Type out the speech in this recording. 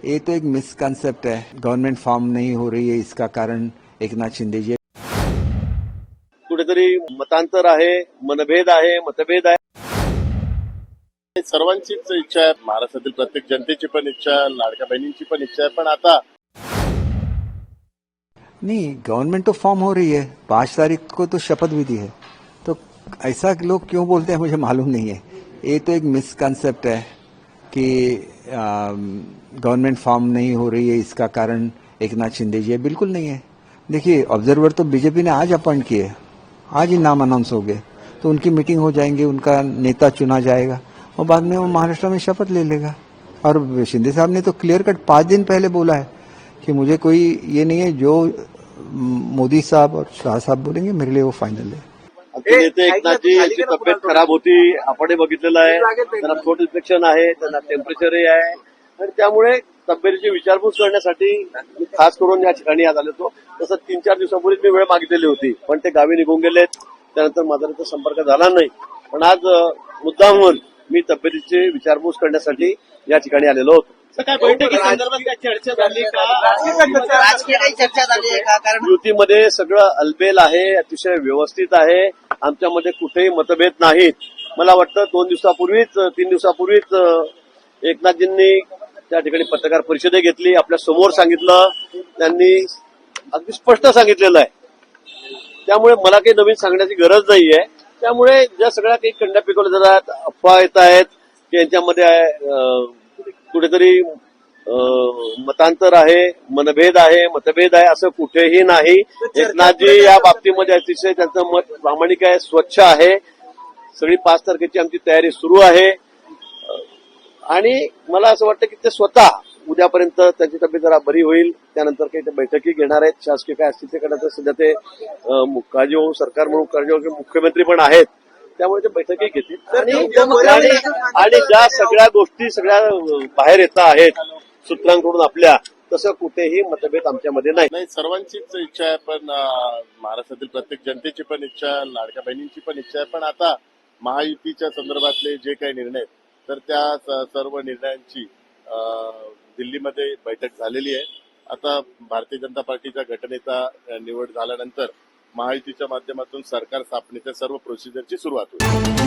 ये तो एक मिसकंसेप्ट है। गवर्नमेंट फॉर्म नहीं हो रही है, इसका कारण एकनाथ शिंदे जी। कुठेतरी मतांतर आहे, मनभेद आहे, मतभेद आहे. सर्वांचीच इच्छा आहे, महाराष्ट्रातील प्रत्येक जनतेची पण इच्छा आहे, लाडक्या बहिणींची पण इच्छा आहे, पण आता नहीं, गवर्नमेंट तो फॉर्म हो रही है, 5 तारीख को तो शपथ विधि है। तो ऐसा लोग क्यों बोलते हैं मुझे मालूम नहीं है। ये तो एक मिसकंसेप्ट है कि गवर्नमेंट फॉर्म नहीं हो रही है, इसका कारण एकनाथ शिंदे जी है। बिल्कुल नहीं है। देखिए, ऑब्जर्वर तो बीजेपी ने आज अपॉइंट किए, आज ही नाम अनाउंस हो गए, तो उनकी मीटिंग हो जाएंगी, उनका नेता चुना जाएगा और बाद में वो महाराष्ट्र में शपथ ले लेगा। और शिंदे साहब ने तो क्लियर कट 5 दिन पहले बोला है कि मुझे कोई ये नहीं है, जो मोदी साहब और शाह साहब बोलेंगे मेरे लिए वो फाइनल है। आमचे नेते एकनाथजी यांची तब्येत खराब होती, आपणही बघितलेलं आहे. त्यांना थ्रोट इन्फेक्शन आहे, त्यांना टेम्परेचरही आहे आणि त्यामुळे तब्येतीची विचारपूस करण्यासाठी मी खास करून या ठिकाणी आज आलो होतो. तसं 3-4 दिवसापूर्वी मी वेळ मागितलेली होती, पण ते गावी निघून गेलेत. त्यानंतर माझा त्याचा संपर्क झाला नाही. पण आज मुद्दामहून मी तब्येतीची विचारपूस करण्यासाठी या ठिकाणी आलेलो होतो. काय बैठकीसंदर्भात काय चर्चा झाली का? राजकीय काही चर्चा झाली आहे का? कारण युतीमध्ये सगळं अलबेल आहे, अतिशय व्यवस्थित आहे. आमच्यामध्ये कुठेही मतभेद नाहीत. मला वाटतं 3 दिवसापूर्वीच एकनाथजींनी त्या ठिकाणी पत्रकार परिषद घेतली, आपल्या समोर सांगितलं, त्यांनी अगदी स्पष्ट सांगितलेलं आहे. त्यामुळे मला काही नवीन सांगण्याची गरज नाहीये. त्यामुळे ज्या सगळ्या काही कंड्या पिकवल्या जातात, अफवा येत आहेत की यांच्यामध्ये कुठेतरी मतांतर आहे, मनभेद आहे, मतभेद आहे, असं कुठेही नाही. एकनाथजी या बाबतीमध्ये अतिशय त्यांचं मत प्रामाणिक आहे, स्वच्छ आहे. सगळी 5 तारखेची आमची तयारी सुरू आहे आणि मला असं वाटतं की ते स्वतः उद्यापर्यंत त्यांची तब्येत जरा बरी होईल, त्यानंतर काही ते बैठकी घेणार आहेत. शासकीय काय असतील ते करण्याचं सध्या ते काळजी सरकार म्हणून काळजी मुख्यमंत्री पण आहेत, त्यामुळे ते बैठकी घेतील आणि ज्या सगळ्या गोष्टी सगळ्या बाहेर येत आहेत सूत्रांकडून आपल्या, तसं कुठेही मतभेद आमच्यामध्ये नाही. सर्वांचीच इच्छा आहे, पण महाराष्ट्रातील प्रत्येक जनतेची पण इच्छा आहे, लाडक्या बहिणींची पण इच्छा आहे, पण आता महायुतीच्या संदर्भातले जे काही निर्णय आहेत, तर त्या सर्व निर्णयांची दिल्लीमध्ये बैठक झालेली आहे. आता भारतीय जनता पार्टीच्या गटनेता निवड झाल्यानंतर महायुतीच्या माध्यमातून सरकार स्थापनेच्या सर्व प्रोसिजरची सुरुवात होईल.